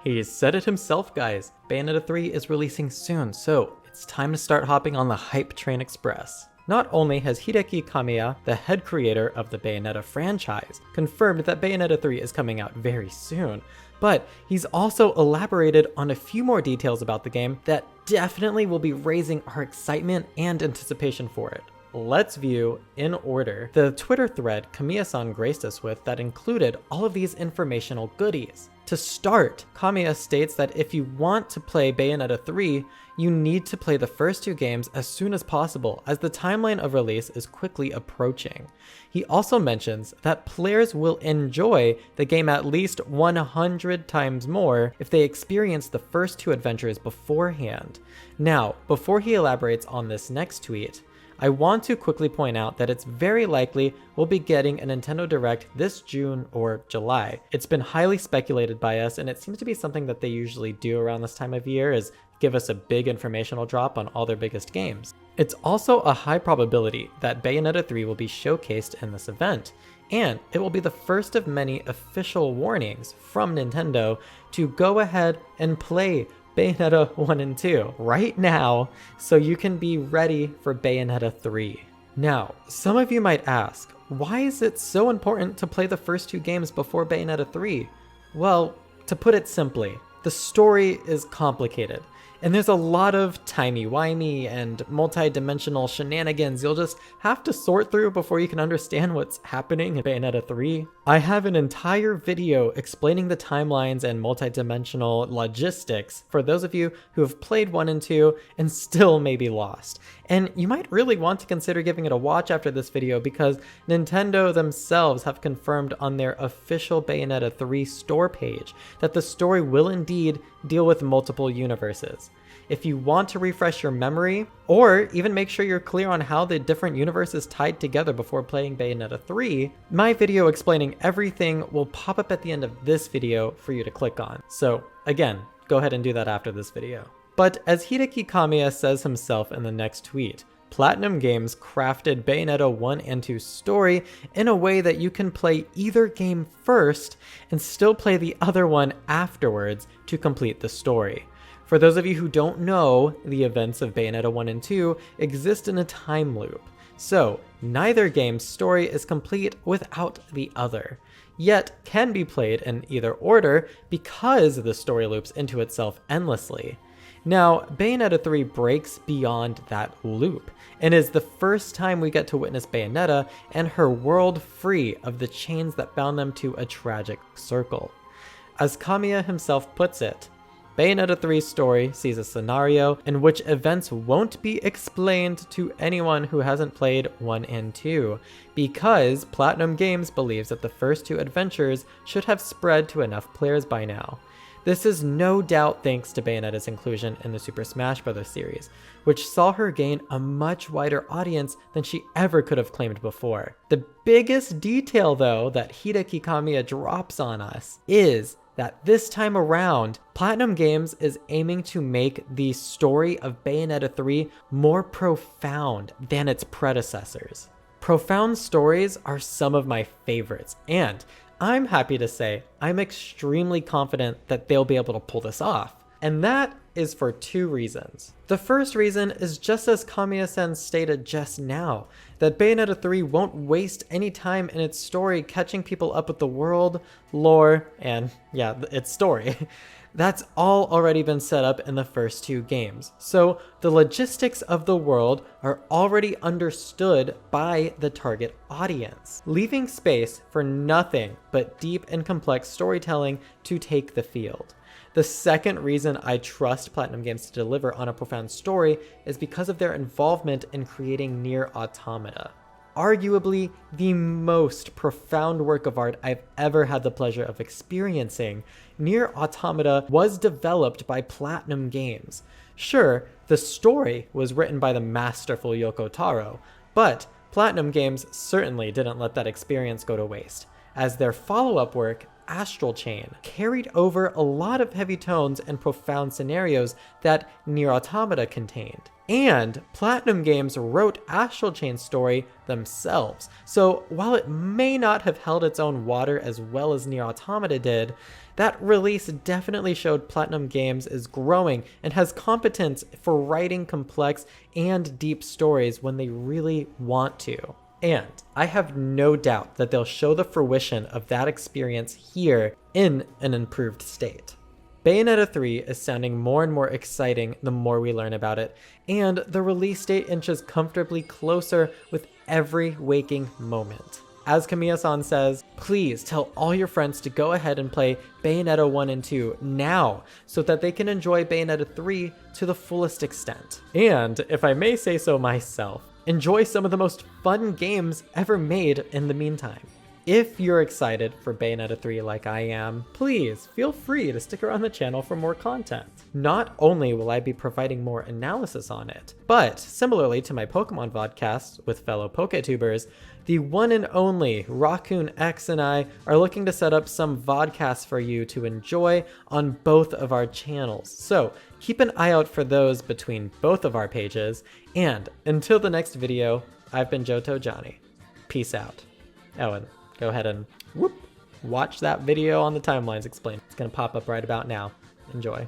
He said it himself, guys. Bayonetta 3 is releasing soon, so it's time to start hopping on the Hype Train Express. Not only has Hideki Kamiya, the head creator of the Bayonetta franchise, confirmed that Bayonetta 3 is coming out very soon, but he's also elaborated on a few more details about the game that definitely will be raising our excitement and anticipation for it. Let's view, in order, the Twitter thread Kamiya-san graced us with that included all of these informational goodies. To start, Kamiya states that if you want to play Bayonetta 3, you need to play the first two games as soon as possible, as the timeline of release is quickly approaching. He also mentions that players will enjoy the game at least 100 times more if they experience the first two adventures beforehand. Now, before he elaborates on this next tweet, I want to quickly point out that it's very likely we'll be getting a Nintendo Direct this June or July. It's been highly speculated by us, and it seems to be something that they usually do around this time of year, is give us a big informational drop on all their biggest games. It's also a high probability that Bayonetta 3 will be showcased in this event, and it will be the first of many official warnings from Nintendo to go ahead and play Bayonetta 1 and 2 right now, so you can be ready for Bayonetta 3. Now, some of you might ask, why is it so important to play the first two games before Bayonetta 3? Well, to put it simply, the story is complicated, and there's a lot of timey-wimey and multi-dimensional shenanigans you'll just have to sort through before you can understand what's happening in Bayonetta 3. I have an entire video explaining the timelines and multi-dimensional logistics for those of you who have played 1 and 2 and still may be lost. And you might really want to consider giving it a watch after this video, because Nintendo themselves have confirmed on their official Bayonetta 3 store page that the story will indeed deal with multiple universes. If you want to refresh your memory, or even make sure you're clear on how the different universes tied together before playing Bayonetta 3, my video explaining everything will pop up at the end of this video for you to click on. So again, go ahead and do that after this video. But as Hideki Kamiya says himself in the next tweet, Platinum Games crafted Bayonetta 1 and 2's story in a way that you can play either game first and still play the other one afterwards to complete the story. For those of you who don't know, the events of Bayonetta 1 and 2 exist in a time loop, so neither game's story is complete without the other, yet can be played in either order because the story loops into itself endlessly. Now, Bayonetta 3 breaks beyond that loop, and is the first time we get to witness Bayonetta and her world free of the chains that bound them to a tragic circle. As Kamiya himself puts it, Bayonetta 3's story sees a scenario in which events won't be explained to anyone who hasn't played 1 and 2, because Platinum Games believes that the first two adventures should have spread to enough players by now. This is no doubt thanks to Bayonetta's inclusion in the Super Smash Bros. Series, which saw her gain a much wider audience than she ever could have claimed before. The biggest detail, though, that Hideki Kamiya drops on us is that this time around, Platinum Games is aiming to make the story of Bayonetta 3 more profound than its predecessors. Profound stories are some of my favorites, and I'm happy to say I'm extremely confident that they'll be able to pull this off. And that is for two reasons. The first reason is just as Kamiya-san stated just now, that Bayonetta 3 won't waste any time in its story catching people up with the world, lore, and yeah, its story. That's all already been set up in the first two games. So the logistics of the world are already understood by the target audience, leaving space for nothing but deep and complex storytelling to take the field. The second reason I trust Platinum Games to deliver on a profound story is because of their involvement in creating Nier Automata. Arguably the most profound work of art I've ever had the pleasure of experiencing, Nier Automata was developed by Platinum Games. Sure, the story was written by the masterful Yoko Taro, but Platinum Games certainly didn't let that experience go to waste, as their follow-up work, Astral Chain carried over a lot of heavy tones and profound scenarios that Nier Automata contained. And Platinum Games wrote Astral Chain's story themselves, so while it may not have held its own water as well as Nier Automata did, that release definitely showed Platinum Games is growing and has competence for writing complex and deep stories when they really want to. And I have no doubt that they'll show the fruition of that experience here in an improved state. Bayonetta 3 is sounding more and more exciting the more we learn about it, and the release date inches comfortably closer with every waking moment. As Kamiya-san says, please tell all your friends to go ahead and play Bayonetta 1 and 2 now so that they can enjoy Bayonetta 3 to the fullest extent. And, if I may say so myself, enjoy some of the most fun games ever made in the meantime. If you're excited for Bayonetta 3 like I am, please feel free to stick around the channel for more content. Not only will I be providing more analysis on it, but similarly to my Pokemon vodcasts with fellow PokeTubers, the one and only Raccoon X and I are looking to set up some vodcasts for you to enjoy on both of our channels. So keep an eye out for those between both of our pages, and until the next video, I've been johtojonny. Peace out. Oh, and go ahead and watch that video on the timelines explained. It's gonna pop up right about now. Enjoy.